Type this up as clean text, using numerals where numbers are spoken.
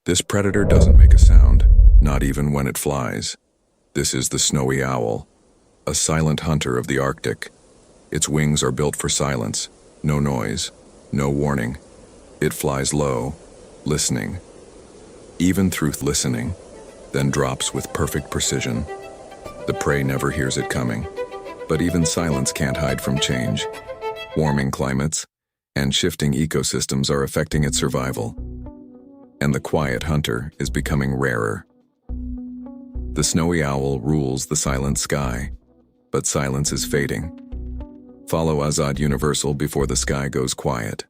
This predator doesn't make a sound, not even when it flies. This is the snowy owl, a silent hunter of the Arctic. Its wings are built for silence, no noise, no warning. It flies low, listening. Even through listening, then drops with perfect precision. The prey never hears it coming, but even silence can't hide from change. Warming climates and shifting ecosystems are affecting its survival, and the quiet hunter is becoming rarer. The snowy owl rules the silent sky, but silence is fading. Follow Azad Universal before the sky goes quiet.